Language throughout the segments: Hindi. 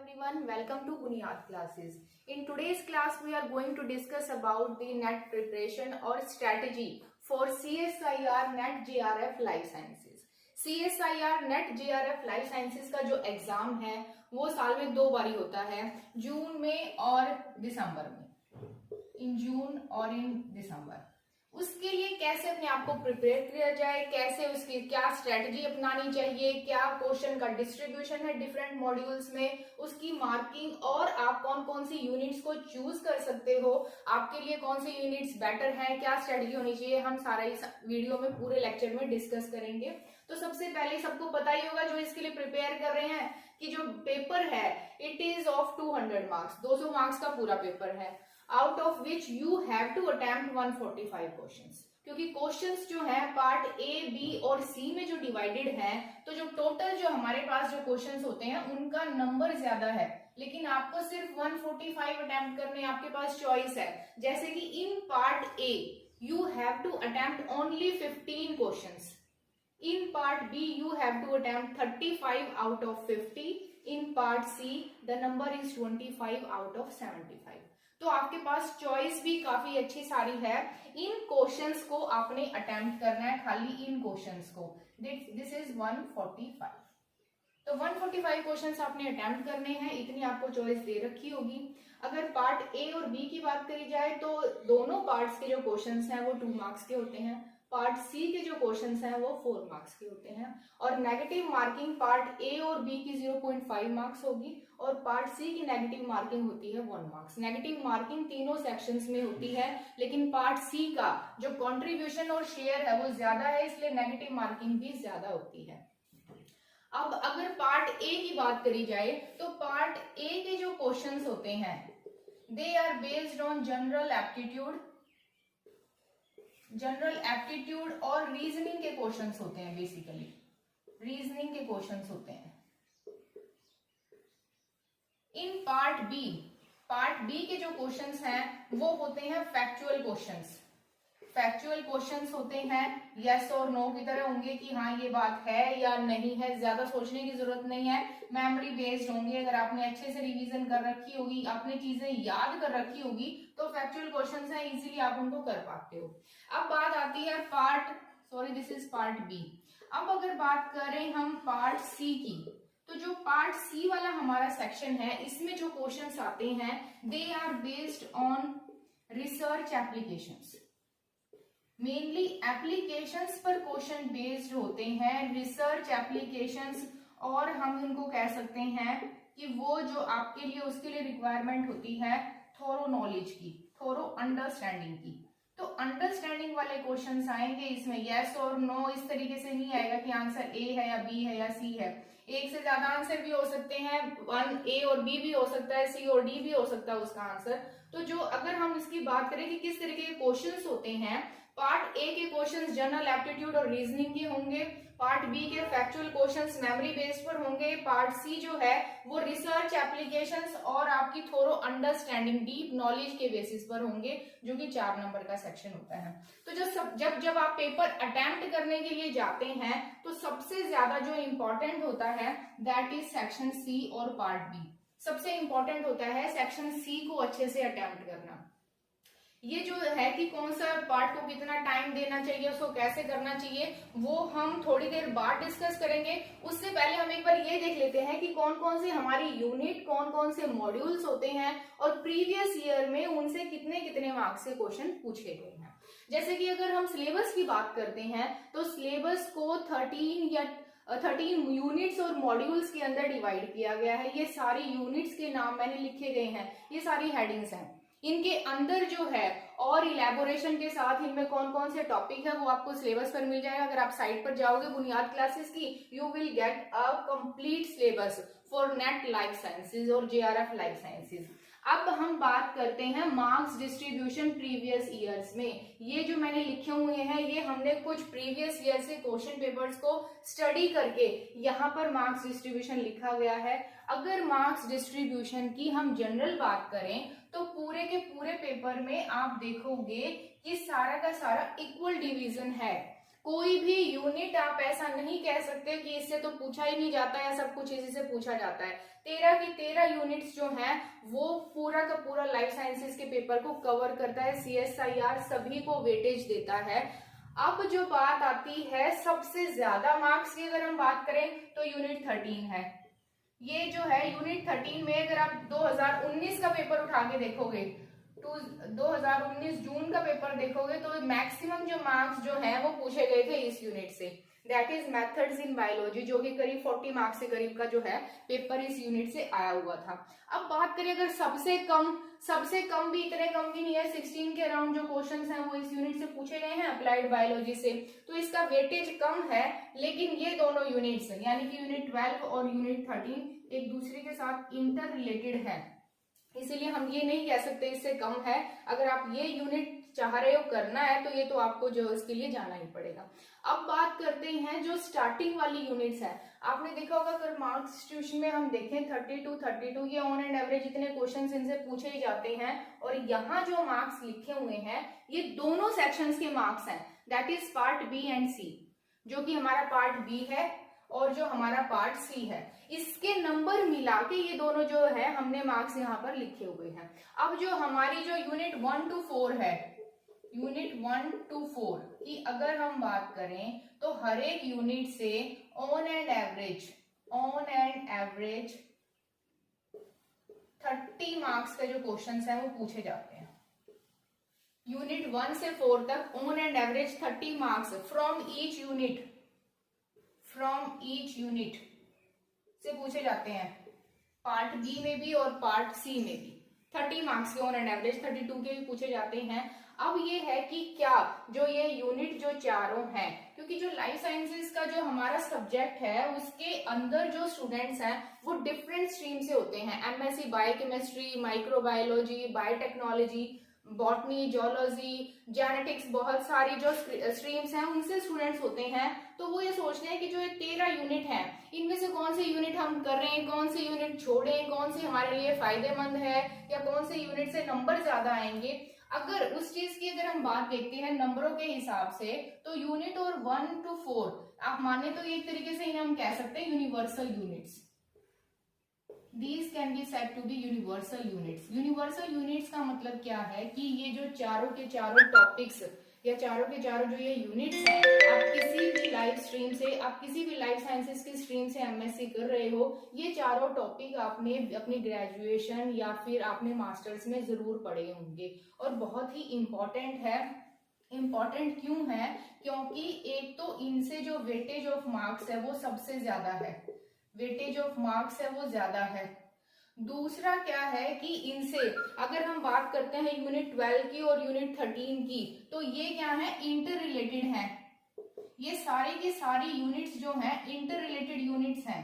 everyone, welcome to Bunyad classes. In today's class we are going to discuss about the NET preparation or strategy for CSIR NET JRF Life Sciences. CSIR NET JRF Life Sciences का जो एग्जाम है वो साल में 2 बारी होता है, जून में और दिसंबर में, इन जून और इन दिसंबर। उसके लिए कैसे अपने आप को प्रिपेयर किया जाए, कैसे उसकी क्या स्ट्रेटजी अपनानी चाहिए, क्या क्वेश्चन का डिस्ट्रीब्यूशन है डिफरेंट मॉड्यूल्स में, उसकी मार्किंग और आप कौन कौन सी यूनिट्स को चूज कर सकते हो, आपके लिए कौन सी यूनिट्स बेटर हैं, क्या स्ट्रेटजी होनी चाहिए, हम सारा इस वीडियो में पूरे लेक्चर में डिस्कस करेंगे। तो सबसे पहले सबको पता ही होगा जो इसके लिए प्रिपेयर कर रहे हैं कि जो पेपर है it is of 200 marks, 200 marks का पूरा पेपर है, out of which you have to attempt 145 questions. क्योंकि क्वेश्चंस जो है पार्ट ए, बी और सी में जो डिवाइडेड हैं, तो जो टोटल जो हमारे पास जो क्वेश्चंस होते हैं उनका नंबर ज्यादा है, लेकिन आपको सिर्फ 145 अटेम्प्ट करने, आपके पास चॉइस है। जैसे कि in part A you have to attempt only 15 questions, in part B you have to attempt 35 out of 50, in part C the number is 25 out of 75। तो आपके पास चॉइस भी काफी अच्छी सारी है। इन क्वेश्चंस को आपने अटेम्प्ट करना है, खाली इन क्वेश्चंस को। This is 145। तो 145 क्वेश्चंस आपने अटेम्प्ट करने हैं, इतनी आपको चॉइस दे रखी होगी। अगर पार्ट ए और बी की बात करी जाए तो दोनों पार्ट्स के जो क्वेश्चंस हैं वो 2 मार्क्स के होते हैं, पार्ट सी के जो क्वेश्चंस हैं वो 4 मार्क्स के होते हैं, और नेगेटिव मार्किंग पार्ट ए और बी की 0.5 मार्क्स होगी और पार्ट सी की नेगेटिव मार्किंग होती है 1 मार्क्स। नेगेटिव मार्किंग तीनों सेक्शंस में होती है, लेकिन पार्ट सी का जो कंट्रीब्यूशन और शेयर है वो ज्यादा है, इसलिए नेगेटिव मार्किंग भी ज्यादा होती है। अब अगर पार्ट ए की बात करी जाए तो पार्ट ए के जो क्वेश्चंस होते हैं they are based on general aptitude और रीजनिंग के क्वेश्चंस होते हैं, बेसिकली रीजनिंग के क्वेश्चंस होते हैं। इन पार्ट बी के जो क्वेश्चंस हैं वो होते हैं फैक्चुअल क्वेश्चंस। फैक्चुअल क्वेश्चंस होते हैं यस और नो की तरह होंगे कि हाँ ये बात है या नहीं है, ज्यादा सोचने की जरूरत नहीं है, मेमोरी बेस्ड होंगे। अगर आपने अच्छे से रिवीजन कर रखी होगी, आपने चीजें याद कर रखी होगी तो फैक्चुअल क्वेश्चंस हैं, इजीली आप उनको कर पाते हो। अब बात आती है दिस इज पार्ट बी। अब अगर बात करें हम पार्ट सी की, तो जो पार्ट सी वाला हमारा सेक्शन है इसमें जो क्वेश्चंस आते हैं they are based on research applications. Mainly applications पर क्वेश्चन बेस्ड होते हैं, रिसर्च एप्लीकेशंस, और हम इनको कह सकते हैं कि वो जो आपके लिए उसके लिए रिक्वायरमेंट होती है थोरो नॉलेज की, थोरो अंडरस्टैंडिंग की। तो अंडरस्टैंडिंग वाले क्वेश्चंस आएंगे इसमें, यस और नो इस तरीके से नहीं आएगा कि आंसर ए है या बी है या सी है। एक से ज्यादा आंसर भी हो सकते हैं, 1 ए और बी भी हो सकता है, सी और डी भी हो सकता है उसका आंसर। तो जो अगर हम इसकी बात करें कि किस तरीके के क्वेश्चंस होते हैं, पार्ट ए के क्वेश्चंस जनरल एप्टीट्यूड और रीजनिंग के होंगे, पार्ट बी के फैक्चुअल क्वेश्चंस मेमोरी बेस्ड पर होंगे, पार्ट सी जो है वो रिसर्च एप्लीकेशंस और आपकी थोरो अंडरस्टैंडिंग डीप नॉलेज के बेसिस पर होंगे, जो कि 4 नंबर का सेक्शन होता है। तो जब आप पेपर अटेम्प्ट करने के लिए जाते हैं तो सबसे ज्यादा जो इंपॉर्टेंट होता है दैट इज सेक्शन सी और पार्ट बी। सबसे इंपॉर्टेंट होता है सेक्शन सी को अच्छे से अटेम्प्ट करना। ये जो है कि कौन सा पार्ट को कितना टाइम देना चाहिए, उसको कैसे करना चाहिए, वो हम थोड़ी देर बाद डिस्कस करेंगे। उससे पहले हम एक बार ये देख लेते हैं कि कौन कौन से हमारी यूनिट, कौन कौन से मॉड्यूल्स होते हैं और प्रीवियस ईयर में उनसे कितने कितने मार्क्स के क्वेश्चन पूछे गए हैं। जैसे कि अगर हम सिलेबस की बात करते हैं तो सिलेबस को 13 यूनिट्स और मॉड्यूल्स के अंदर डिवाइड किया गया है। ये सारी यूनिट्स के नाम मैंने लिखे गए हैं, ये सारी हेडिंग्स हैं। इनके अंदर जो है और इलेबोरेशन के साथ इनमें कौन कौन से टॉपिक है वो आपको सिलेबस पर मिल जाएगा। अगर आप साइट पर जाओगे बुनियाद क्लासेस की, you will get a complete syllabus for net life sciences और जेआरएफ लाइफ साइंसेज। अब हम बात करते हैं मार्क्स डिस्ट्रीब्यूशन प्रीवियस ईयर्स में। ये जो मैंने लिखे हुए हैं ये हमने कुछ प्रीवियस ईयर से क्वेश्चन पेपर्स को स्टडी करके यहाँ पर मार्क्स डिस्ट्रीब्यूशन लिखा गया है। अगर मार्क्स डिस्ट्रीब्यूशन की हम जनरल बात करें तो पूरे के पूरे पेपर में आप देखोगे कि सारा का सारा इक्वल डिवीजन है। कोई भी यूनिट आप ऐसा नहीं कह सकते कि इससे तो पूछा ही नहीं जाता है, सब कुछ इसी से पूछा जाता है। 13 की 13 यूनिट्स जो हैं वो पूरा का पूरा लाइफ साइंसेस के पेपर को कवर करता है। CSIR सभी को वेटेज देता है। अब जो बात आती है सबसे ज्यादा मार्क्स की, अगर हम बात करें तो यूनिट 13 है। ये जो है यूनिट 13 में अगर आप 2019 का पेपर उठा के देखोगे, 2019 जून का पेपर देखोगे तो मैक्सिमम जो मार्क्स जो है वो पूछे गए थे इस यूनिट से, that is methods in biology, जो कि करीब 40 मार्क्स के करीब का जो है पेपर इस यूनिट से आया हुआ था। अब बात करें अगर सबसे कम भी, इतने कम भी नहीं है, 16 के अराउंड जो क्वेश्चंस हैं वो इस यूनिट से पूछे गए हैं अप्लाइड बायोलॉजी से, तो इसका वेटेज कम है। लेकिन ये दोनों यूनिट्स यानी कि यूनिट 12 और यूनिट 13 एक दूसरे के साथ इंटर रिलेटेड है, इसीलिए हम ये नहीं कह सकते इससे कम है। अगर आप ये यूनिट चाह रहे हो करना है तो ये तो आपको जो इसके लिए जाना ही पड़ेगा। अब बात करते हैं जो स्टार्टिंग वाली यूनिट्स है। आपने देखा होगा अगर मार्क्स डिस्ट्रीब्यूशन में हम देखें 32 ये ऑन एंड एवरेज इतने क्वेश्चंस इनसे पूछे ही जाते हैं, और यहाँ जो मार्क्स लिखे हुए हैं ये दोनों सेक्शंस के मार्क्स हैं, that is part B and C, जो कि हमारा पार्ट बी है और जो हमारा पार्ट सी है, इसके नंबर मिला के ये दोनों जो है हमने मार्क्स यहाँ पर लिखे हुए हैं। अब जो हमारी जो यूनिट 1 to 4 है, यूनिट 1 to 4 की अगर हम बात करें तो हर एक यूनिट से ऑन एंड एवरेज 30 मार्क्स के जो क्वेश्चंस हैं वो पूछे जाते हैं। यूनिट 1 से 4 तक on and average 30 marks from each unit से पूछे जाते हैं, पार्ट बी में भी और पार्ट सी में भी 30 मार्क्स के ऑन एंड एवरेज 32 के भी पूछे जाते हैं। अब ये है कि क्या जो ये यूनिट जो चारों हैं, क्योंकि जो लाइफ साइंसेस का जो हमारा सब्जेक्ट है उसके अंदर जो स्टूडेंट्स हैं वो डिफरेंट स्ट्रीम से होते हैं, MSc biochemistry, microbiology, biotechnology, botany, zoology, genetics, बहुत सारी जो स्ट्रीम्स हैं उनसे स्टूडेंट्स होते हैं। तो वो ये सोचते हैं कि जो ये 13 यूनिट हैं इनमें से कौन से यूनिट हम कर रहे हैं, कौन से यूनिट छोड़ें, कौन से हमारे लिए फायदेमंद है, या कौन से यूनिट से नंबर ज्यादा आएंगे। अगर उस चीज की अगर हम बात देखते हैं नंबरों के हिसाब से, तो यूनिट और 1 to 4 आप माने तो एक तरीके से इन्हें हम कह सकते हैं universal units. These can be said to be universal units. Universal units का मतलब क्या है कि ये जो चारों के चारों टॉपिक्स या चारों के चारों जो ये यूनिट्स हैं, आप किसी भी लाइफ स्ट्रीम से, आप किसी भी लाइफ साइंसेस की स्ट्रीम से MSc कर रहे हो, ये चारों टॉपिक आपने अपनी ग्रेजुएशन या फिर आपने मास्टर्स में जरूर पढ़े होंगे और बहुत ही इम्पोर्टेंट है। इम्पोर्टेंट क्यों है? क्योंकि एक तो इनसे जो वेटेज ऑफ मार्क्स है वो सबसे ज्यादा है, वेटेज ऑफ मार्क्स है वो ज्यादा है। दूसरा क्या है कि इनसे अगर हम बात करते हैं यूनिट 12 की और यूनिट 13 की, तो ये क्या है, इंटर रिलेटेड है। ये सारी की सारी यूनिट्स जो हैं इंटर रिलेटेड यूनिट्स हैं।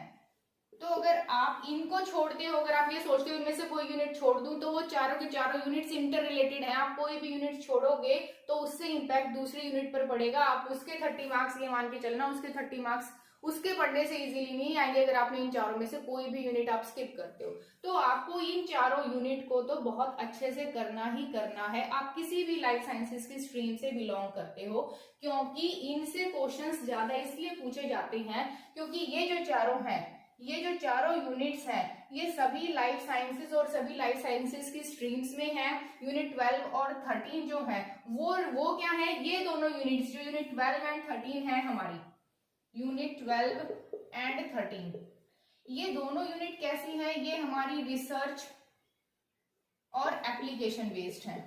तो अगर आप इनको छोड़ते हो, अगर आप ये सोचते हो इनमें से कोई यूनिट छोड़ दूं, तो वो चारों के चारों यूनिट्स इंटर रिलेटेड हैं। आप कोई भी यूनिट छोड़ोगे तो उससे इंपैक्ट दूसरी यूनिट पर पड़ेगा। आप उसके 30 मार्क्स ये मान के चलना, उसके 30 मार्क्स उसके पढ़ने से इजीली नहीं आएंगे अगर आपने इन चारों में से कोई भी यूनिट आप स्किप करते हो। तो आपको इन चारों यूनिट को तो बहुत अच्छे से करना ही करना है, आप किसी भी लाइफ साइंसेस की स्ट्रीम से बिलोंग करते हो, क्योंकि इनसे क्वेश्चंस ज्यादा इसलिए पूछे जाते हैं क्योंकि ये जो चारों हैं, ये जो चारों यूनिट्स हैं, ये सभी लाइफ साइंसेस और सभी लाइफ साइंसेस की स्ट्रीम्स में हैं। यूनिट 12 और 13 जो है वो क्या है, ये दोनों यूनिट्स जो यूनिट 12 एंड 13 है हमारी, यूनिट 12 एंड 13, ये दोनों यूनिट कैसी हैं, ये हमारी रिसर्च और एप्लीकेशन बेस्ड हैं।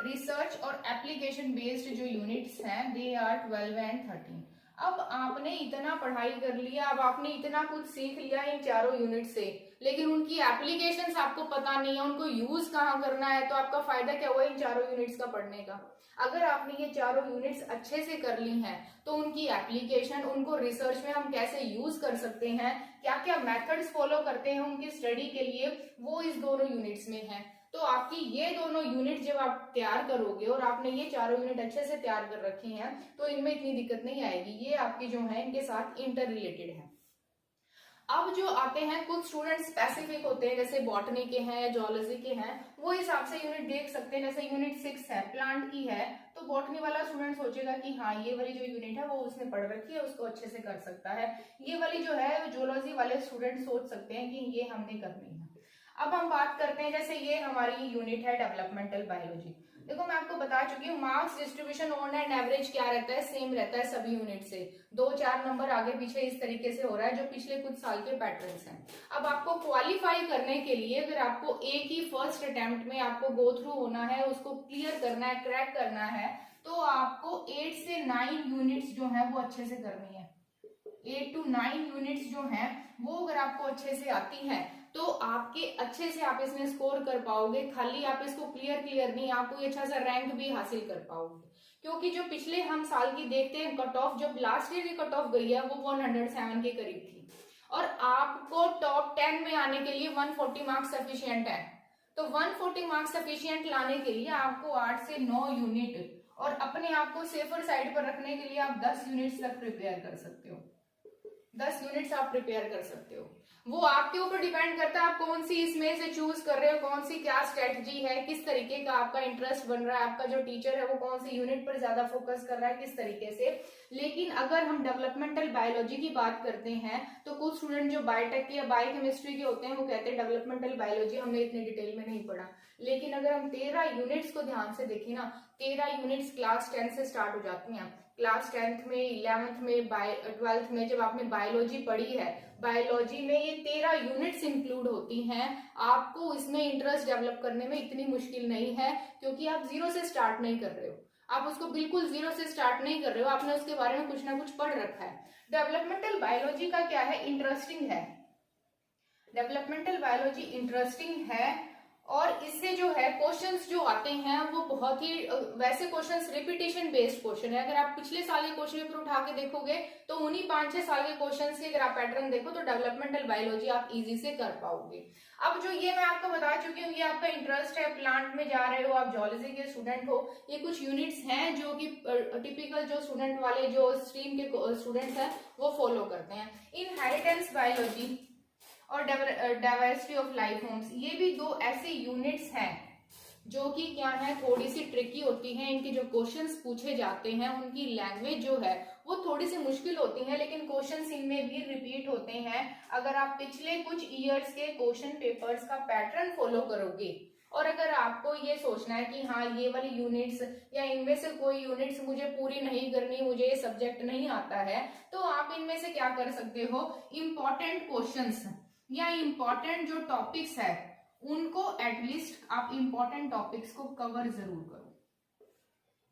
रिसर्च और एप्लीकेशन बेस्ड जो यूनिट्स हैं दे आर 12 एंड 13। अब आपने इतना पढ़ाई कर लिया, अब आपने इतना कुछ सीख लिया इन चारों यूनिट से, लेकिन उनकी एप्लीकेशंस आपको पता नहीं है, उनको यूज कहाँ करना है, तो आपका फायदा क्या हुआ इन चारों यूनिट्स का पढ़ने का? अगर आपने ये चारों यूनिट्स अच्छे से कर ली हैं तो उनकी एप्लीकेशन, उनको रिसर्च में हम कैसे यूज कर सकते हैं, क्या क्या मेथड्स फॉलो करते हैं उनकी स्टडी के लिए, वो इस दोनों यूनिट्स में है। तो आपकी ये दोनों यूनिट जब आप तैयार करोगे और आपने ये चारों यूनिट अच्छे से तैयार कर रखी हैं तो इनमें इतनी दिक्कत नहीं आएगी, ये आपकी जो है इनके साथ इंटर रिलेटेड है। अब जो आते हैं कुछ स्टूडेंट स्पेसिफिक होते हैं, जैसे बॉटनी के हैं, जोलॉजी के हैं, वो हिसाब से यूनिट देख सकते हैं। जैसे यूनिट 6 है, प्लांट की है, तो बॉटनी वाला स्टूडेंट सोचेगा कि हाँ ये वाली जो यूनिट है वो उसने पढ़ रखी है, उसको अच्छे से कर सकता है। ये वाली जो है जोलॉजी वाले स्टूडेंट सोच सकते हैं कि ये हमने करनी है। अब हम बात करते हैं, जैसे ये हमारी यूनिट है डेवलपमेंटल बायोलॉजी। देखो मैं आपको बता चुकी हूँ marks distribution on and average क्या रहता है, सेम रहता है सभी यूनिट से, 2-4 नंबर आगे पीछे इस तरीके से हो रहा है जो पिछले कुछ साल के पैटर्न्स हैं। अब आपको क्वालिफाई करने के लिए अगर आपको एक ही फर्स्ट अटेम्प्ट में आपको गो थ्रू होना है, उसको क्लियर करना है, क्रैक करना है, तो आपको 8 से 9 यूनिट्स जो है वो अच्छे से करनी है। 8 to 9 यूनिट्स जो हैं वो अगर आपको अच्छे से आती हैं तो आपके अच्छे से आप इसमें स्कोर कर पाओगे। खाली आप इसको क्लियर नहीं, आप कोई अच्छा सा रैंक भी हासिल कर पाओगे, क्योंकि जो पिछले हम साल की देखते हैं कट ऑफ, जब लास्ट ईयर की कट ऑफ गई है वो 107 के करीब थी, और आपको टॉप 10 में आने के लिए 140 मार्क्स सफिशियंट है। तो 140 मार्क्स सफिशियंट लाने के लिए आपको 8 से 9 यूनिट, और अपने आप को सेफर साइड पर रखने के लिए आप 10 यूनिट्स तक प्रिपेयर कर सकते हो। 10 यूनिट्स आप प्रिपेयर कर सकते हो। वो आपके ऊपर डिपेंड करता है आप कौन सी इसमें से चूज कर रहे हो, कौन सी क्या स्ट्रेटजी है, किस तरीके का आपका इंटरेस्ट बन रहा है, आपका जो टीचर है वो कौन सी यूनिट पर ज्यादा फोकस कर रहा है, किस तरीके से। लेकिन अगर हम डेवलपमेंटल बायोलॉजी की बात करते हैं तो कुछ स्टूडेंट जो बायोटेक के या बायोकेमिस्ट्री के होते हैं वो कहते हैं डेवलपमेंटल बायोलॉजी हमने इतनी डिटेल में नहीं पढ़ा। लेकिन अगर हम 13 यूनिट्स को ध्यान से देखें ना, 13 यूनिट्स क्लास 10 से स्टार्ट हो जाती हैं। क्लास 10th में, 11th में, 12th में जब आपने बायोलॉजी पढ़ी है, बायोलॉजी में ये 13 यूनिट्स इंक्लूड होती हैं। आपको इसमें इंटरेस्ट डेवलप करने में इतनी मुश्किल नहीं है, क्योंकि आप जीरो से स्टार्ट नहीं कर रहे हो, आप उसको बिल्कुल जीरो से स्टार्ट नहीं कर रहे हो, आपने उसके बारे में कुछ ना कुछ पढ़ रखा है। डेवलपमेंटल बायोलॉजी का क्या है, इंटरेस्टिंग है। डेवलपमेंटल बायोलॉजी इंटरेस्टिंग है, और इससे जो है क्वेश्चंस जो आते हैं वो बहुत ही वैसे क्वेश्चंस रिपीटेशन बेस्ड क्वेश्चन है। अगर आप पिछले साल के क्वेश्चन पेपर उठा के देखोगे तो उन्हीं 5-6 साल के क्वेश्चंस के अगर आप पैटर्न देखो तो डेवलपमेंटल बायोलॉजी आप इजी से कर पाओगे। अब जो ये मैं आपको बता चुकी हूँ, ये आपका इंटरेस्ट है, प्लांट में जा रहे हो, आप जोलॉजी के स्टूडेंट हो, ये कुछ यूनिट्स हैं जो कि टिपिकल जो स्टूडेंट वाले जो स्ट्रीम के स्टूडेंट्स हैं वो फॉलो करते हैं। इनहेरिटेंस बायोलॉजी और डाइवर्सिटी ऑफ लाइफ फॉर्म्स, ये भी दो ऐसे यूनिट्स हैं जो कि क्या है, थोड़ी सी ट्रिकी होती हैं। इनके जो क्वेश्चंस पूछे जाते हैं उनकी लैंग्वेज जो है वो थोड़ी सी मुश्किल होती है, लेकिन क्वेश्चंस इनमें भी रिपीट होते हैं। अगर आप पिछले कुछ ईयर्स के क्वेश्चन पेपर्स का पैटर्न फॉलो करोगे, और अगर आपको ये सोचना है कि हाँ ये वाली यूनिट्स या इनमें से कोई यूनिट्स मुझे पूरी नहीं करनी, मुझे ये सब्जेक्ट नहीं आता है, तो आप इनमें से क्या कर सकते हो, इंपॉर्टेंट क्वेश्चंस या इंपॉर्टेंट जो टॉपिक्स है उनको एटलीस्ट आप इंपॉर्टेंट टॉपिक्स को कवर जरूर करो।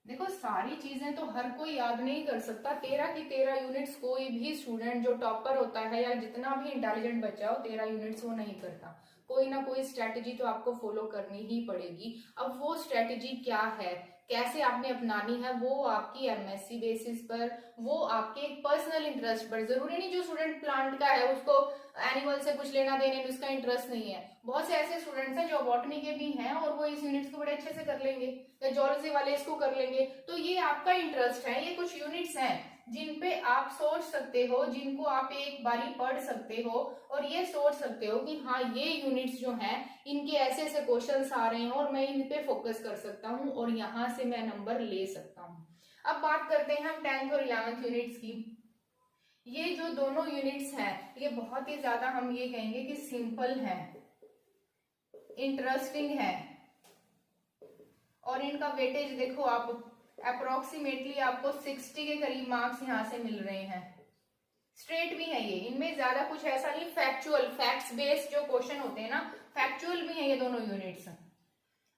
देखो सारी चीजें तो हर कोई याद नहीं कर सकता, 13 की 13 यूनिट्स कोई भी स्टूडेंट जो टॉपर होता है या जितना भी इंटेलिजेंट बच्चा हो 13 यूनिट्स वो नहीं करता। कोई ना कोई स्ट्रेटेजी तो आपको फॉलो करनी ही पड़ेगी। अब वो स्ट्रेटेजी क्या है, कैसे आपने अपनानी है, वो आपकी एमएससी बेसिस पर, वो आपके पर्सनल इंटरेस्ट पर। जरूरी नहीं जो स्टूडेंट प्लांट का है उसको एनिमल से कुछ लेना देने उसका इंटरेस्ट नहीं है। बहुत से ऐसे स्टूडेंट्स हैं जो बॉटनी के भी हैं और वो इस यूनिट्स को बड़े अच्छे से कर लेंगे, या जोलॉजी वाले इसको कर लेंगे। तो ये आपका इंटरेस्ट है, ये कुछ यूनिट्स हैं जिन पे आप सोच सकते हो, जिनको आप एक बारी पढ़ सकते हो और ये सोच सकते हो कि हाँ ये यूनिट्स जो हैं इनके ऐसे ऐसे क्वेश्चंस आ रहे हैं और मैं इन पे फोकस कर सकता हूँ और यहाँ से मैं नंबर ले सकता हूँ। अब बात करते हैं हम 10th और 11th यूनिट्स की। ये जो दोनों यूनिट्स हैं ये बहुत ही ज्यादा हम ये कहेंगे कि सिंपल है, इंटरेस्टिंग है, और इनका वेटेज देखो आप अप्रोक्सीमेटली आपको 60 के करीब मार्क्स यहाँ से मिल रहे हैं। स्ट्रेट भी है ये, इनमें ज्यादा कुछ ऐसा नहीं, फैक्चुअल फैक्ट्स बेस्ड जो क्वेश्चन होते हैं ना, फैक्चुअल भी है ये दोनों यूनिट्स।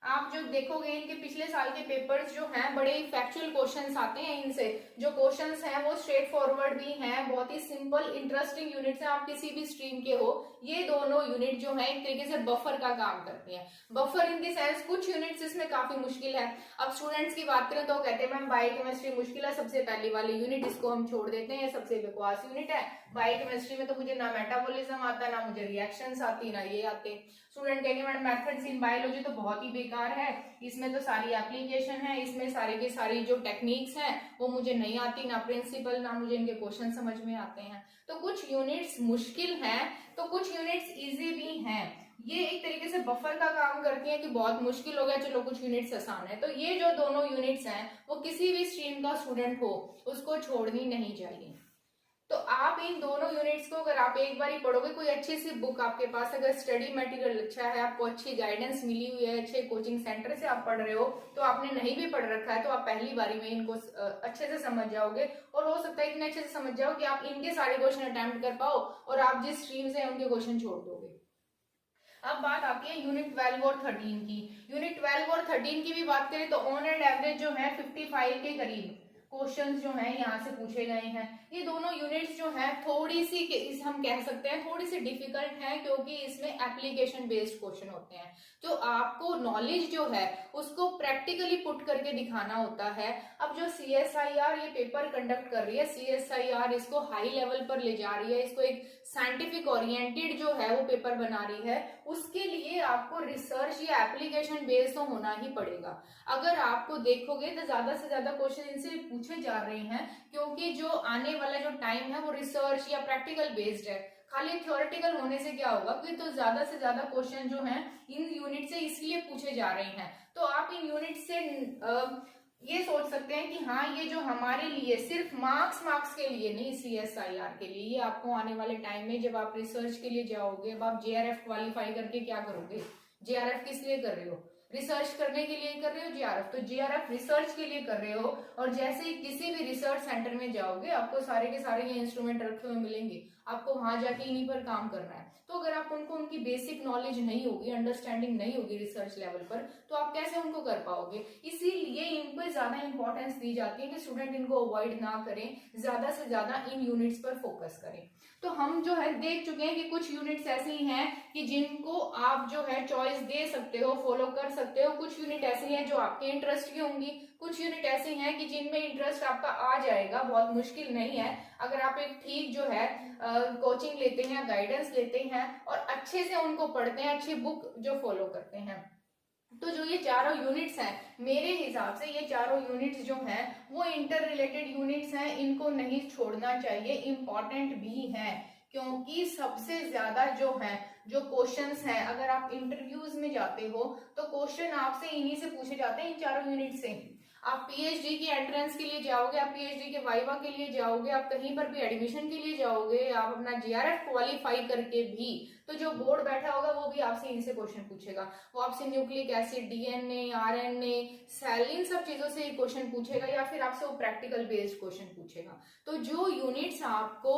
आप जो देखोगे इनके पिछले साल के पेपर्स जो हैं बड़े फैक्चुअल क्वेश्चंस आते हैं इनसे। जो क्वेश्चंस हैं वो स्ट्रेट फॉरवर्ड भी हैं, बहुत ही सिंपल इंटरेस्टिंग यूनिट्स हैं, आप किसी भी स्ट्रीम के हो। ये दोनों यूनिट जो है एक तरीके से बफर का काम करती हैं। बफर इन द सेंस कुछ यूनिट्स इसमें काफी मुश्किल है। अब स्टूडेंट्स की बात करें तो कहते हैं मैम बायोकेमिस्ट्री मुश्किल है, सबसे पहली वाली यूनिट इसको हम छोड़ देते हैं, सबसे बकवास यूनिट है। बायोकेमिस्ट्री में तो मुझे ना मेटाबॉलिज्म आता, ना मुझे रिएक्शंस आती, ना ये आते। स्टूडेंट कहेंगे मैडम मेथड्स इन बायोलॉजी तो बहुत ही बेकार बेकार है, इसमें तो सारी एप्लीकेशन है, इसमें सारी की सारी जो टेक्निक्स हैं वो मुझे नहीं आती, ना प्रिंसिपल, ना मुझे इनके क्वेश्चन समझ में आते हैं। तो कुछ यूनिट्स मुश्किल हैं तो कुछ यूनिट्स इजी भी हैं। ये एक तरीके से बफर का काम करती है कि बहुत मुश्किल हो गया, चलो कुछ यूनिट्स आसान है। तो ये जो दोनों यूनिट्स हैं वो किसी भी स्ट्रीम का स्टूडेंट हो उसको छोड़नी नहीं चाहिए। तो आप इन दोनों यूनिट्स को अगर आप एक बार ही पढ़ोगे, कोई अच्छी सी बुक आपके पास, अगर स्टडी मटेरियल अच्छा है, आपको अच्छी गाइडेंस मिली हुई है, अच्छे कोचिंग सेंटर से आप पढ़ रहे हो, तो आपने नहीं भी पढ़ रखा है तो आप पहली बारी में इनको अच्छे से समझ जाओगे, और हो सकता है इतने अच्छे से समझ जाओ कि आप इनके सारे क्वेश्चन अटेम्प्ट कर पाओ और आप जिस स्ट्रीम से उनके क्वेश्चन छोड़ दोगे। अब बात आती है यूनिट 12 और 13 की। यूनिट 12 और 13 की भी बात करें तो ऑन एंड एवरेज जो है 55 के करीब क्वेश्चंस जो हैं यहाँ से पूछे गए हैं। ये दोनों यूनिट्स जो हैं थोड़ी सी हम कह सकते हैं थोड़ी सी डिफिकल्ट हैं, क्योंकि इसमें एप्लीकेशन बेस्ड क्वेश्चन होते हैं। तो आपको नॉलेज जो है उसको प्रैक्टिकली पुट करके दिखाना होता है। अब जो CSIR ये पेपर कंडक्ट कर रही है, CSIR इसको हाई लेवल पर ले जा रही है, इसको एक साइंटिफिक ओरिएंटेड जो है वो पेपर बना रही है, उसके लिए आपको रिसर्च या एप्लीकेशन बेस्ड तो होना ही पड़ेगा। अगर आपको देखोगे तो ज्यादा से ज्यादा क्वेश्चन इनसे पूछे जा रहे हैं, क्योंकि जो आने वाला जो टाइम है वो रिसर्च या प्रैक्टिकल बेस्ड है। खाली थ्योरेटिकल होने से क्या होगा कि तो ज्यादा से ज्यादा क्वेश्चन जो हैं इन यूनिट से इसलिए पूछे जा रहे हैं। तो आप इन यूनिट से ये सोच सकते हैं कि हाँ ये जो हमारे लिए सिर्फ मार्क्स के लिए नहीं, CSIR के लिए, ये आपको आने वाले टाइम में जब आप रिसर्च के लिए जाओगे, अब आप JRF क्वालिफाई करके क्या करोगे, JRF किस लिए कर रहे हो, रिसर्च करने के लिए कर रहे हो JRF, तो JRF रिसर्च के लिए कर रहे हो। और जैसे ही किसी भी रिसर्च सेंटर में जाओगे आपको सारे के सारे ये इंस्ट्रूमेंट रखे हुए मिलेंगे, आपको वहां जाके इन्हीं पर काम करना है। तो अगर आप उनको उनकी बेसिक नॉलेज नहीं होगी, अंडरस्टैंडिंग नहीं होगी रिसर्च लेवल पर, तो आप कैसे उनको कर पाओगे। इसीलिए इनको ज्यादा इंपॉर्टेंस दी जाती है कि स्टूडेंट इनको अवॉइड ना करें, ज्यादा से ज्यादा इन यूनिट्स पर फोकस करें। तो हम जो है देख चुके हैं कि कुछ यूनिट्स ऐसी हैं कि जिनको आप जो है चॉइस दे सकते हो, फॉलो कर सकते हो। कुछ यूनिट ऐसी हैं जो आपके इंटरेस्ट की होंगी, कुछ यूनिट ऐसी हैं कि जिनमें इंटरेस्ट आपका आ जाएगा, बहुत मुश्किल नहीं है। अगर आप एक ठीक जो है कोचिंग लेते हैं, गाइडेंस लेते हैं और अच्छे से उनको पढ़ते हैं, अच्छी बुक जो फॉलो करते हैं, तो जो ये चारों यूनिट्स हैं मेरे हिसाब से ये चारों यूनिट्स जो हैं वो इंटर रिलेटेड यूनिट्स हैं, इनको नहीं छोड़ना चाहिए, इंपॉर्टेंट भी हैं। क्योंकि सबसे ज्यादा जो है जो क्वेश्चंस हैं, अगर आप इंटरव्यूज में जाते हो तो क्वेश्चन आपसे इन्हीं से पूछे जाते हैं, इन चारों यूनिट से। आप PhD की एंट्रेंस के लिए जाओगे, आप PhD के वाइवा के लिए जाओगे, आप कहीं पर भी एडमिशन के लिए जाओगे, आप अपना JRF क्वालिफाई करके भी, तो जो बोर्ड बैठा होगा वो भी आपसे इनसे क्वेश्चन पूछेगा। वो आपसे nucleic acid, DNA, RNA, cell, इन सब चीजों से क्वेश्चन पूछेगा, या फिर आपसे वो प्रैक्टिकल बेस्ड क्वेश्चन पूछेगा। तो जो यूनिट्स आपको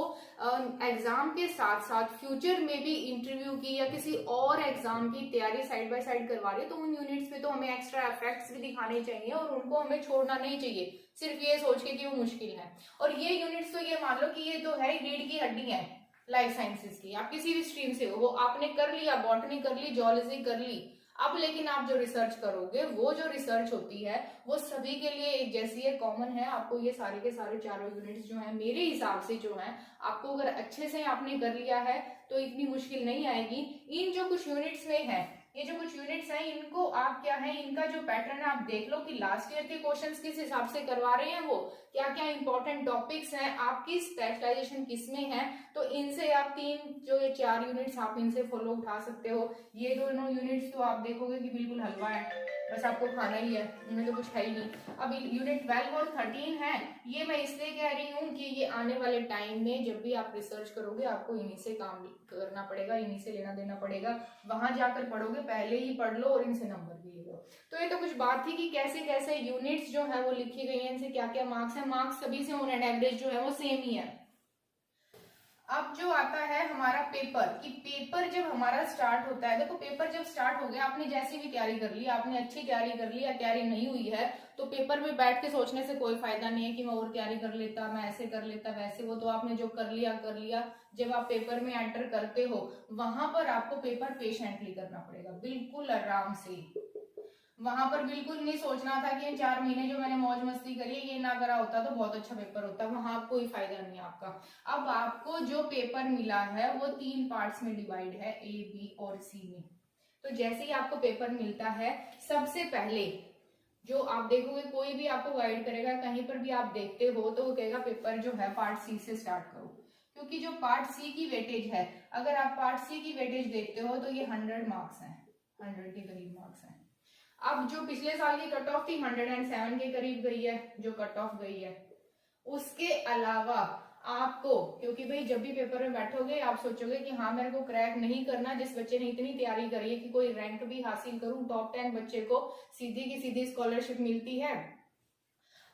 एग्जाम के साथ साथ फ्यूचर में भी इंटरव्यू की या किसी और एग्जाम की तैयारी साइड बाय साइड करवा रही है, तो उन यूनिट्स पे तो हमें एक्स्ट्रा एफर्ट्स भी दिखाने चाहिए और उनको हमें छोड़ना नहीं चाहिए सिर्फ ये सोच के कि वो मुश्किल है। और ये यूनिट्स तो ये मान लो कि ये तो है रीढ़ की हड्डी है लाइफ साइंसेज की, आप किसी भी स्ट्रीम से हो, वो आपने कर लिया, बॉटनी कर ली, जूलॉजी कर ली, अब लेकिन आप जो रिसर्च करोगे वो जो रिसर्च होती है वो सभी के लिए एक जैसी है, कॉमन है। आपको ये सारे के सारे चारों यूनिट्स जो है मेरे हिसाब से जो है आपको अगर अच्छे से आपने कर लिया है तो इतनी मुश्किल नहीं आएगी। इन जो कुछ यूनिट्स में है, ये जो कुछ यूनिट्स हैं इनको आप क्या है, इनका जो पैटर्न है आप देख लो कि लास्ट ईयर के क्वेश्चंस किस हिसाब से करवा रहे हैं, वो क्या क्या इंपॉर्टेंट टॉपिक्स हैं, आपकी स्पेशलाइजेशन किसमें है, तो इनसे आप ये 4 यूनिट्स आप इनसे फॉलो उठा सकते हो। ये दोनों यूनिट्स तो आप देखोगे कि बिल्कुल हलवा है, बस आपको खाना ही है, उनमें तो कुछ है ही नहीं। अब यूनिट 12 और 13 है, ये मैं इसलिए कह रही हूँ कि ये आने वाले टाइम में जब भी आप रिसर्च करोगे आपको इन्हीं से काम करना पड़ेगा, इन्हीं से लेना देना पड़ेगा। वहां जाकर पढ़ोगे, पहले ही पढ़ लो और इनसे नंबर भी ले लो। तो ये तो कुछ बात थी कि कैसे कैसे यूनिट्स जो है वो लिखी गई है, इनसे क्या क्या मार्क्स है। मार्क्स सभी से ऑन एंड एवरेज जो है वो सेम ही है। अब जो आता है हमारा पेपर, कि पेपर जब हमारा स्टार्ट होता है, देखो पेपर जब स्टार्ट हो गया, आपने जैसी भी तैयारी कर ली, आपने अच्छी तैयारी कर ली या तैयारी नहीं हुई है, तो पेपर में बैठ के सोचने से कोई फायदा नहीं है कि मैं और तैयारी कर लेता, मैं ऐसे कर लेता, वैसे। वो तो आपने जो कर लिया कर लिया। जब आप पेपर में एंटर करते हो वहां पर आपको पेपर पेशेंटली करना पड़ेगा, बिल्कुल आराम से। वहां पर बिल्कुल नहीं सोचना था कि 4 महीने जो मैंने मौज मस्ती करी ये ना करा होता तो बहुत अच्छा पेपर होता, वहां कोई फायदा नहीं है आपका। अब आपको जो पेपर मिला है वो 3 पार्ट्स में डिवाइड है, A, B और C में। तो जैसे ही आपको पेपर मिलता है, सबसे पहले जो आप देखोगे, कोई भी आपको गाइड करेगा, कहीं पर भी आप देखते हो तो वो कहेगा पेपर जो है पार्ट सी से स्टार्ट करो, क्योंकि जो पार्ट सी की वेटेज है, अगर आप पार्ट सी की वेटेज देखते हो तो ये 100 मार्क्स हैं, 100 के करीब मार्क्स हैं। अब जो पिछले साल की कट ऑफ थी 107 के करीब गई है, जो कट ऑफ गई है। उसके अलावा आपको, क्योंकि भाई जब भी पेपर में बैठोगे आप सोचोगे कि हाँ मेरे को क्रैक नहीं करना, जिस बच्चे ने इतनी तैयारी करी है कि कोई रैंक भी हासिल करूं, टॉप 10 बच्चे को सीधी की सीधी स्कॉलरशिप मिलती है।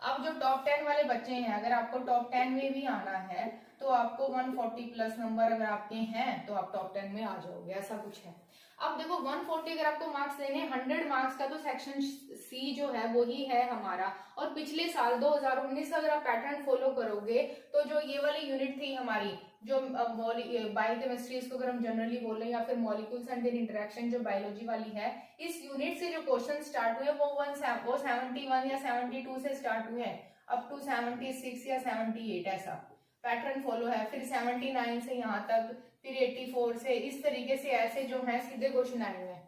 अब जो टॉप 10 वाले बच्चे हैं, अगर आपको टॉप 10 में भी आना है तो आपको 140 प्लस नंबर अगर आपके हैं तो आप टॉप 10 में आ जाओगे, ऐसा कुछ है। अब देखो 140 अगर आपको मार्क्स लेने, 100 मार्क्स का तो सेक्शन सी जो है वो ही है हमारा। और पिछले साल 2019 का अगर आप पैटर्न फॉलो करोगे तो जो ये वाली यूनिट थी हमारी, जो बायोकेमिस्ट्री, इसको अगर हम जनरली बोले, या फिर मॉलिक्यूल्स एंड देयर इंटरेक्शन जो बायोलॉजी वाली है, इस यूनिट से जो क्वेश्चन स्टार्ट हुए वो 71 या 72 से स्टार्ट हुए हैं, अप टू 76 या 78 ऐसा पैटर्न फॉलो है। फिर 79 से यहाँ तक, फिर 84 से, इस तरीके से ऐसे जो है सीधे क्वेश्चन आए हुए हैं।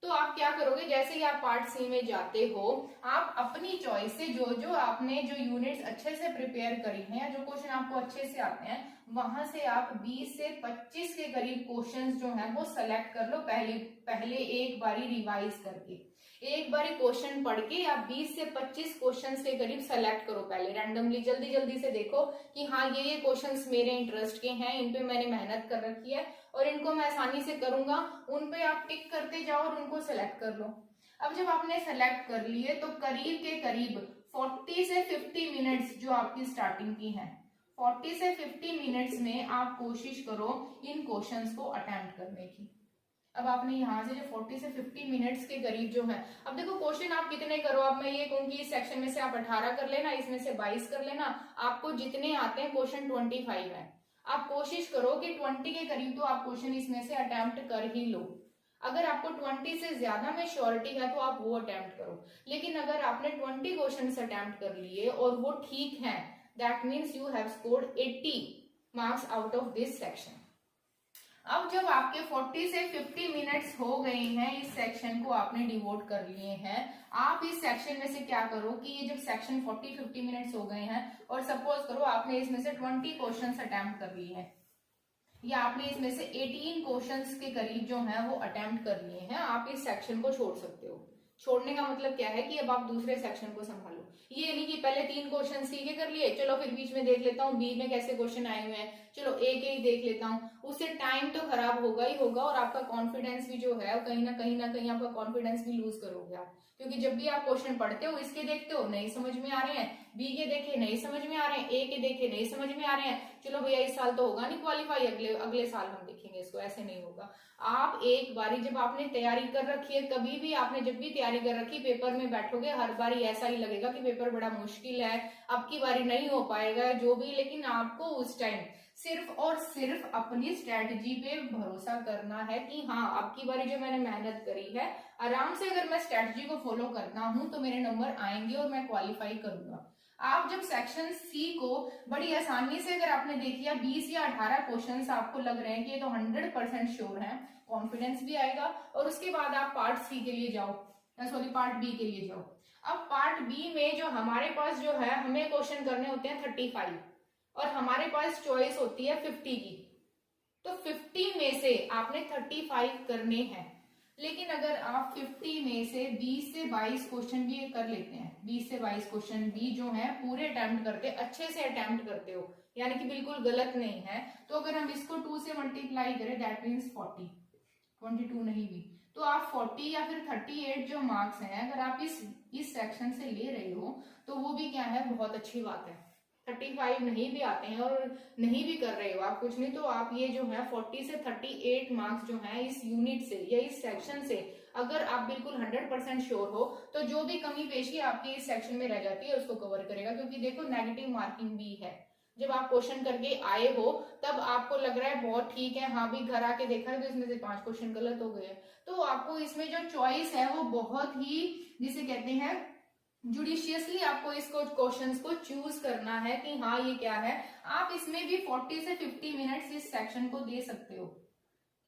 तो आप क्या करोगे, जैसे ही आप पार्ट सी में जाते हो, आप अपनी चॉइस से जो जो आपने जो यूनिट्स अच्छे से प्रिपेयर करी हैं, या जो क्वेश्चन आपको अच्छे से आते हैं, वहां से आप 20 से 25 के करीब क्वेश्चंस जो हैं वो सेलेक्ट कर लो, पहले एक बारी रिवाइज करके। एक बारी क्वेश्चन पढ़ के आप 20 से 25 क्वेश्चंस के करीब सेलेक्ट करो, पहले रैंडमली जल्दी जल्दी से देखो कि हाँ ये क्वेश्चंस मेरे इंटरेस्ट के हैं, इन पे मैंने मेहनत कर रखी है और इनको मैं आसानी से करूंगा, उन पे आप टिक करते जाओ और उनको सेलेक्ट कर लो। अब जब आपने सेलेक्ट कर लिए तो करीब के करीब 40 से 50 मिनट्स जो आपकी स्टार्टिंग की है, 40 से 50 मिनट्स में आप कोशिश करो इन क्वेश्चंस को अटेम्प्ट करने की। अब आपने यहाँ से जो 40 से 50 मिनट्स के करीब जो है, अब देखो क्वेश्चन आप कितने करो, अब मैं ये कहूंगी इस सेक्शन में से आप 18 कर लेना, इसमें से 22 कर लेना, आपको जितने आते हैं क्वेश्चन 25 है, आप कोशिश करो कि 20 के करीब तो आप क्वेश्चन इसमें से अटेम्प्ट कर ही लो। अगर आपको 20 से ज्यादा में श्योरिटी है तो आप वो अटेम्प्ट करो, लेकिन अगर आपने 20 क्वेश्चन अटेम्प्ट कर लिए और वो ठीक है, that means you have scored 80 marks out of this section. अब जब आपके 40 से 50 मिनट्स हो गए हैं, इस सेक्शन को आपने डिवोट कर लिए हैं, आप इस सेक्शन में से क्या करो कि ये जब सेक्शन 40-50 मिनट्स हो गए हैं और सपोज करो आपने इसमें से 20 क्वेश्चंस अटेम्प्ट कर लिए हैं, या आपने इसमें से 18 क्वेश्चंस के करीब जो है वो अटेम्प्ट कर लिए हैं, आप इस सेक्शन को छोड़ सकते हो। छोड़ने का मतलब क्या है कि अब आप दूसरे सेक्शन को संभालो। ये नहीं कि पहले 3 क्वेश्चन सी के कर लिए, चलो फिर बीच में देख लेता हूँ बी में कैसे क्वेश्चन आए हुए हैं, चलो ए के ही देख लेता हूँ, उससे टाइम तो खराब होगा ही होगा और आपका कॉन्फिडेंस भी जो है कहीं ना कहीं आपका कॉन्फिडेंस भी लूज करोगे आप, क्योंकि जब भी आप क्वेश्चन पढ़ते हो, इसके देखते हो नहीं समझ में आ रहे हैं, बी के देखे नहीं समझ में आ रहे हैं, ए के देखे नहीं समझ में आ रहे हैं, चलो भैया इस साल तो होगा नहीं क्वालिफाई, अगले साल हम देखेंगे इसको, ऐसे नहीं होगा। आप एक बारी जब आपने तैयारी कर रखी है, कभी भी आपने जब भी तैयारी कर रखी, पेपर में बैठोगे हर बारी ऐसा ही लगेगा कि पेपर बड़ा मुश्किल है, अब की बारी नहीं हो पाएगा जो भी, लेकिन आपको उस टाइम सिर्फ और सिर्फ अपनी स्ट्रेटजी पे भरोसा करना है कि हाँ अब की बारी जो मैंने मेहनत करी है, आराम से अगर मैं स्ट्रेटजी को फॉलो करता हूं तो मेरे नंबर आएंगे और मैं क्वालिफाई करूंगा। आप जब सेक्शन सी को बड़ी आसानी से अगर आपने देख लिया, 20 या 18 क्वेश्चंस आपको लग रहे हैं कि ये तो 100% श्योर है, कॉन्फिडेंस भी आएगा, और उसके बाद आप पार्ट सी के लिए जाओ, सॉरी पार्ट बी के लिए जाओ। अब पार्ट बी में जो हमारे पास जो है, हमें क्वेश्चन करने होते हैं 35 और हमारे पास चॉइस होती है 50 की, तो 50 में से आपने 35 करने हैं। लेकिन अगर आप 50 में से 20 से 22 क्वेश्चन भी कर लेते हैं, 20 से 22 क्वेश्चन भी जो है पूरे अटेम्प्ट करते, अच्छे से अटेम्प्ट करते हो, यानी कि बिल्कुल गलत नहीं है, तो अगर हम इसको 2 से मल्टीप्लाई करें दैट मीन्स 40, 22 नहीं भी, तो आप 40 या फिर 38 जो मार्क्स हैं, अगर आप इस सेक्शन से ले रहे हो तो वो भी क्या है, बहुत अच्छी बात है। 35 नहीं भी आते हैं और नहीं भी कर रहे हो आप कुछ नहीं, तो आप ये जो है 40 से 38 मार्क्स जो है इस यूनिट से या इस सेक्शन से, अगर आप बिल्कुल 100% श्योर हो तो जो भी कमी पेशी आपकी इस सेक्शन में रह जाती है उसको कवर करेगा। क्योंकि देखो नेगेटिव मार्किंग भी है, जब आप क्वेश्चन करके आए हो तब आपको लग रहा है बहुत ठीक है, हाँ भी घर आके देखा है तो इसमें से 5 क्वेश्चन गलत हो गए, तो आपको इसमें जो चॉइस है वो बहुत ही, जिसे कहते हैं जुडिशियसली आपको इसको क्वेश्चंस को चूज करना है कि हाँ ये क्या है। आप इसमें भी 40 से 50 मिनट्स इस सेक्शन को दे सकते हो,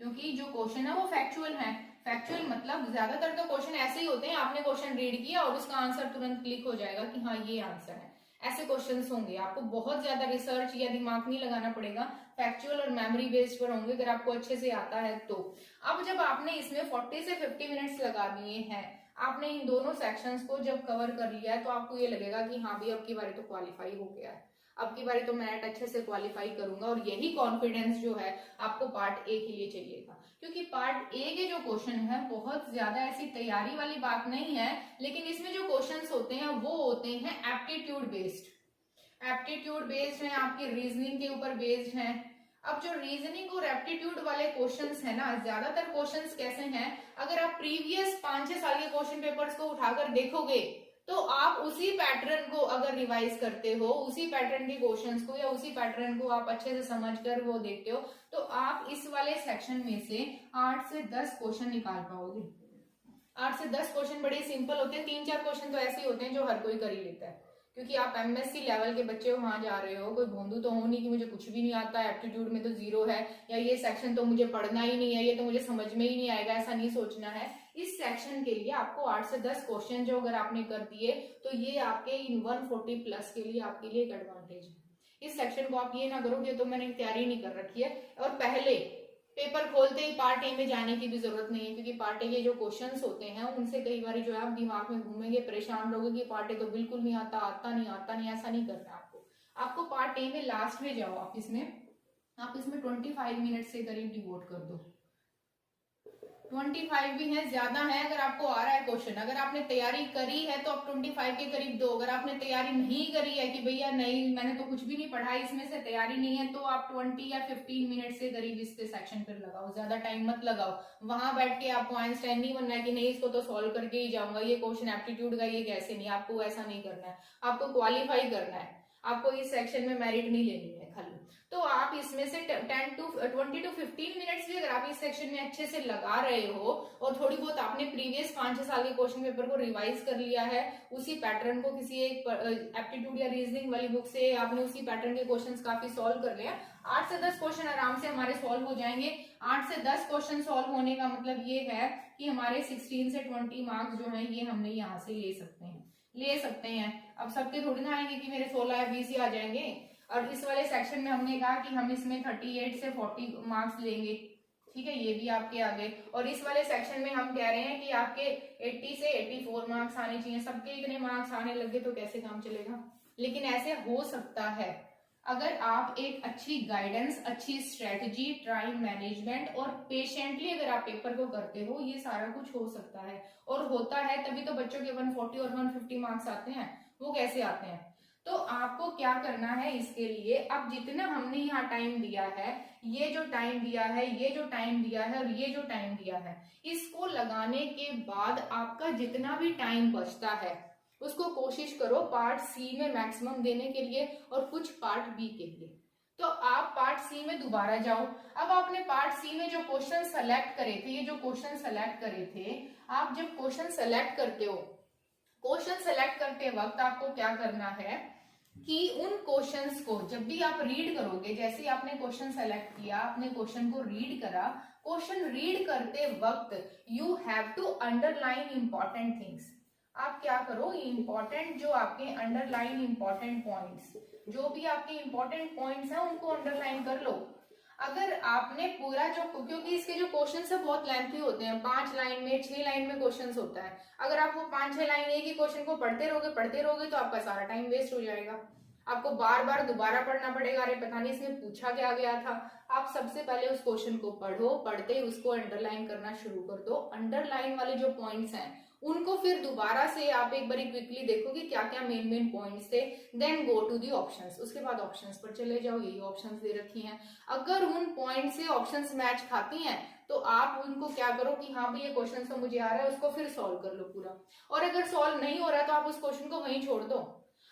क्योंकि जो क्वेश्चन है वो फैक्चुअल है, फैक्चुअल मतलब ज्यादातर तो क्वेश्चन ऐसे ही होते हैं, आपने क्वेश्चन रीड किया और उसका आंसर तुरंत क्लिक हो जाएगा कि हाँ ये आंसर है, ऐसे क्वेश्चंस होंगे। आपको बहुत ज्यादा रिसर्च या दिमाग नहीं लगाना पड़ेगा, फैक्चुअल और मेमोरी बेस्ड पर होंगे अगर आपको अच्छे से आता है तो। अब जब आपने इसमें 40 से 50 मिनट्स लगा दिए हैं, आपने इन दोनों सेक्शंस को जब कवर कर लिया है, तो आपको ये लगेगा कि हाँ भाई अब की बारी तो क्वालिफाई हो गया है, अब की बारी तो मैट अच्छे से क्वालिफाई करूंगा। और यही कॉन्फिडेंस जो है आपको पार्ट ए के लिए चाहिएगा, क्योंकि पार्ट ए के जो क्वेश्चन है बहुत ज्यादा ऐसी तैयारी वाली बात नहीं है, लेकिन इसमें जो क्वेश्चंस होते हैं वो होते हैं एप्टीट्यूड बेस्ड। एप्टीट्यूड बेस्ड है, आपकी रीजनिंग के ऊपर बेस्ड है। अब जो रीजनिंग और एप्टीट्यूड वाले क्वेश्चंस है ना, ज्यादातर क्वेश्चंस कैसे हैं, अगर आप प्रीवियस 5-6 साल के क्वेश्चन पेपर्स को उठाकर देखोगे तो आप उसी पैटर्न को अगर रिवाइज करते हो, उसी पैटर्न के क्वेश्चंस को या उसी पैटर्न को आप अच्छे से समझकर वो देखते हो, तो आप इस वाले सेक्शन में से 8 से 10 क्वेश्चन निकाल पाओगे। 8 से 10 क्वेश्चन बड़े सिंपल होते हैं, 3-4 क्वेश्चन तो ऐसे होते हैं जो हर कोई कर ही लेता है, क्योंकि आप एमएससी लेवल के बच्चे वहां जा रहे हो, कोई भोंदू तो हो नहीं कि मुझे कुछ भी नहीं आता, एप्टीट्यूड में तो 0 है, या ये सेक्शन तो मुझे पढ़ना ही नहीं है, ये तो मुझे समझ में ही नहीं आएगा, ऐसा नहीं सोचना है। इस सेक्शन के लिए आपको 8 से 10 क्वेश्चन जो अगर आपने कर दिए तो ये आपके इन 140 प्लस के लिए आपके लिए एक एडवांटेज है। इस सेक्शन को आप ये ना करो कि तो मैंने तैयारी नहीं कर रखी है और पहले पेपर खोलते ही पार्ट ए में जाने की भी जरूरत नहीं है, क्योंकि पार्ट ए के जो क्वेश्चंस होते हैं उनसे कई बार जो है आप दिमाग में घूमेंगे, परेशान रहोगे कि पार्ट ए तो बिल्कुल नहीं आता, आता नहीं, ऐसा नहीं करना आपको। आपको पार्ट ए में लास्ट में जाओ, आप इसमें 25 मिनट से करीब डिवोट कर दो। 25 भी है, ज्यादा है। अगर आपको आ रहा है क्वेश्चन, अगर आपने तैयारी करी है तो आप 25 के करीब दो। अगर आपने तैयारी नहीं करी है कि भैया नहीं मैंने तो कुछ भी नहीं पढ़ा, इसमें से तैयारी नहीं है, तो आप 20 या 15 मिनट से करीब इसके सेक्शन पर लगाओ, ज्यादा टाइम मत लगाओ। वहां बैठ के आपको आइंस्टाइन नहीं बनना है कि नहीं इसको तो सॉल्व करके ही जाऊंगा, ये क्वेश्चन एप्टीट्यूड का ये कैसे नहीं, आपको ऐसा नहीं करना है। आपको क्वालिफाई करना है, आपको इस सेक्शन में मेरिट नहीं लेनी है खाली। तो आप इसमें से 20 to 15 मिनट्स भी अगर आप इस सेक्शन में अच्छे से लगा रहे हो और थोड़ी बहुत आपने प्रीवियस 5-6 साल के क्वेश्चन पेपर को रिवाइज कर लिया है, उसी पैटर्न को किसी एक एप्टीट्यूड या रीजनिंग वाली बुक से आपने उसी पैटर्न के क्वेश्चंस काफी सॉल्व कर लिया, 8 से 10 क्वेश्चन आराम से हमारे सॉल्व हो जाएंगे। 8 से 10 क्वेश्चन सॉल्व होने का मतलब ये है कि हमारे 16 से 20 मार्क्स जो है ये हमने यहाँ से ले सकते हैं। अब सबके थोड़ी ना आएंगे कि मेरे 16 या 20 ही आ जाएंगे। और इस वाले सेक्शन में हमने कहा कि हम इसमें 38 से 40 मार्क्स लेंगे, ठीक है, ये भी आपके आ गए। और इस वाले सेक्शन में हम कह रहे हैं कि आपके 80 से 84 मार्क्स आने चाहिए। सबके इतने मार्क्स आने लगे तो कैसे काम चलेगा। लेकिन ऐसे हो सकता है अगर आप एक अच्छी गाइडेंस, अच्छी स्ट्रेटजी, टाइम मैनेजमेंट और पेशेंटली अगर आप पेपर को करते हो, ये सारा कुछ हो सकता है। और होता है तभी तो बच्चों के 140 और 150 मार्क्स आते हैं। वो कैसे आते हैं, तो आपको क्या करना है इसके लिए, अब जितना हमने यहाँ टाइम दिया है, ये जो टाइम दिया है, ये जो टाइम दिया है और ये जो टाइम दिया है, इसको लगाने के बाद आपका जितना भी टाइम बचता है उसको कोशिश करो पार्ट सी में मैक्सिमम देने के लिए और कुछ पार्ट बी के लिए। तो आप पार्ट सी में दोबारा जाओ। अब आपने पार्ट सी में जो क्वेश्चन सेलेक्ट करे थे, ये जो क्वेश्चन सेलेक्ट करे थे, आप जब क्वेश्चन सेलेक्ट करते हो, क्वेश्चन सेलेक्ट करते वक्त आपको क्या करना है कि उन क्वेश्चंस को जब भी आप रीड करोगे, जैसे आपने क्वेश्चन सेलेक्ट किया, आपने क्वेश्चन को रीड करा, क्वेश्चन रीड करते वक्त you have to underline important things. आप क्या करो, इंपॉर्टेंट जो आपके अंडरलाइन इंपॉर्टेंट पॉइंट्स, जो भी आपके इंपॉर्टेंट पॉइंट्स हैं उनको अंडरलाइन कर लो। अगर आपने पूरा जो, क्योंकि इसके जो क्वेश्चंस है बहुत लेंथी होते हैं, 5 लाइन में 6 लाइन में क्वेश्चंस होता है। अगर आप वो 5-6 लाइन एक ही क्वेश्चन को पढ़ते रहोगे तो आपका सारा टाइम वेस्ट हो जाएगा। आपको बार बार दोबारा पढ़ना पड़ेगा, अरे पता नहीं इसमें पूछा क्या गया था। आप सबसे पहले उस क्वेश्चन को पढ़ो, पढ़ते ही उसको अंडरलाइन करना शुरू कर दो। अंडरलाइन वाले जो पॉइंट्स हैं उनको फिर दोबारा से आप एक बार क्विकली देखो कि क्या क्या मेन पॉइंट्स थे, then go to the options. उसके बाद ऑप्शंस पर चले जाओ, यही ऑप्शंस दे रखी हैं। अगर उन पॉइंट से ऑप्शंस मैच खाती हैं तो आप उनको क्या करो कि हाँ भाई ये क्वेश्चन तो मुझे आ रहा है, उसको फिर सॉल्व कर लो पूरा। और अगर सॉल्व नहीं हो रहा है तो आप उस क्वेश्चन को वहीं छोड़ दो।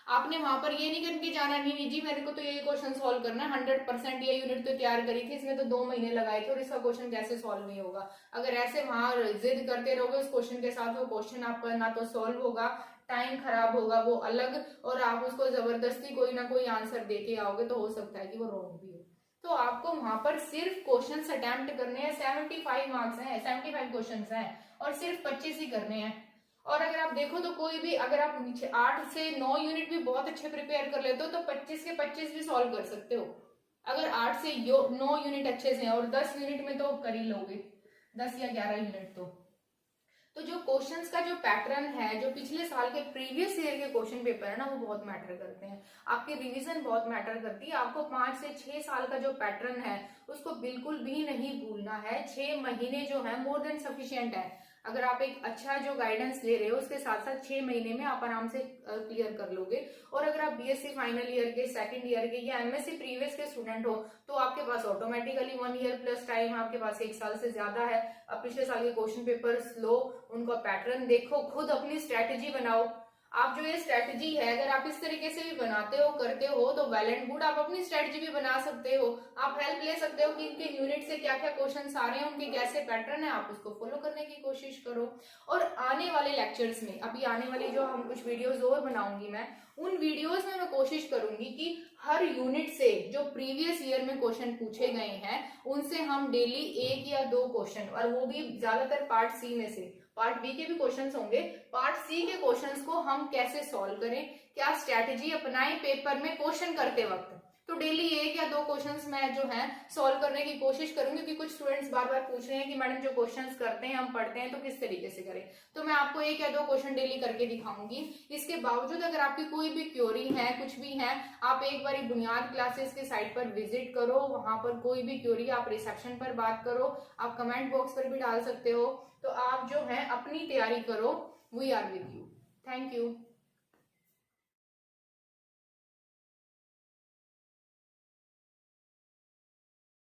आपने वहां पर ये नहीं करके जाना नहीं जी मेरे को तो ये क्वेश्चन सॉल्व करना है, 100% ये यूनिट तो तैयार करी थी, इसमें तो 2 महीने लगाए थे और इसका क्वेश्चन कैसे सॉल्व नहीं होगा। अगर ऐसे वहां जिद करते रहोगे उस क्वेश्चन के साथ, वो क्वेश्चन आपका ना तो सॉल्व होगा, टाइम खराब होगा वो अलग, और आप उसको जबरदस्ती कोई ना कोई आंसर दे के आओगे तो हो सकता है कि वो रॉन्ग भी हो। तो आपको वहां पर सिर्फ क्वेश्चंस अटेम्प्ट करने हैं, 75 मार्क्स हैं, 75 क्वेश्चंस हैं और सिर्फ 25 ही करने हैं। और अगर आप देखो तो कोई भी, अगर आप 8 से 9 यूनिट भी बहुत अच्छे प्रिपेयर कर लेते हो तो 25 के 25 भी सॉल्व कर सकते हो। अगर 8 से 9 यूनिट अच्छे से और 10 यूनिट में तो कर ही लोगे, 10 या 11 यूनिट तो जो क्वेश्चंस का जो पैटर्न है, जो पिछले साल के प्रीवियस ईयर के क्वेश्चन पेपर है ना, वो बहुत मैटर करते हैं। आपकी रिवीजन बहुत मैटर करती है। आपको 5 से 6 साल का जो पैटर्न है उसको बिल्कुल भी नहीं भूलना है। 6 महीने जो है मोर देन सफिशिएंट है। अगर आप एक अच्छा जो गाइडेंस ले रहे हो उसके साथ साथ 6 महीने में आप आराम से क्लियर कर लोगे। और अगर आप बीएससी फाइनल ईयर के, सेकंड ईयर के या एमएससी प्रीवियस के स्टूडेंट हो तो आपके पास ऑटोमेटिकली 1 ईयर प्लस टाइम, आपके पास 1 साल से ज्यादा है। अब पिछले साल के क्वेश्चन पेपर्स लो, उनका पैटर्न देखो, खुद अपनी स्ट्रेटेजी बनाओ। आप जो ये स्ट्रेटेजी है अगर आप इस तरीके से भी बनाते हो, करते हो तो वेल एंड गुड, आप अपनी स्ट्रेटेजी भी बना सकते हो। आप हेल्प ले सकते हो कि इनके यूनिट से क्या क्या क्वेश्चन आ रहे हैं, उनके कैसे पैटर्न है, आप उसको फॉलो करने की कोशिश करो। और आने वाले लेक्चर्स में, अभी आने वाली जो हम कुछ वीडियोस और बनाऊंगी मैं, उन वीडियोस में मैं कोशिश करूंगी कि हर यूनिट से जो प्रीवियस ईयर में क्वेश्चन पूछे गए हैं उनसे हम डेली 1 या 2 क्वेश्चन, और वो भी ज्यादातर पार्ट सी में से, पार्ट बी के भी क्वेश्चंस होंगे, पार्ट सी के क्वेश्चंस को हम कैसे सॉल्व करें, क्या स्ट्रैटेजी अपनाएं पेपर में क्वेश्चन करते वक्त। तो डेली 1 या 2 क्वेश्चंस मैं जो है सॉल्व करने की कोशिश करूंगी, क्योंकि कुछ स्टूडेंट्स बार बार पूछ रहे हैं कि मैडम जो क्वेश्चंस करते हैं, हम पढ़ते हैं तो किस तरीके से करें। तो मैं आपको 1 या 2 क्वेश्चन डेली करके दिखाऊंगी। इसके बावजूद अगर आपकी कोई भी क्वेरी है, कुछ भी है, आप एक बार बुनियाद क्लासेस के साइट पर विजिट करो। वहां पर कोई भी क्वेरी आप रिसेप्शन पर बात करो, आप कमेंट बॉक्स पर भी डाल सकते हो। तो आप जो है अपनी तैयारी करो। We are with you. Thank you.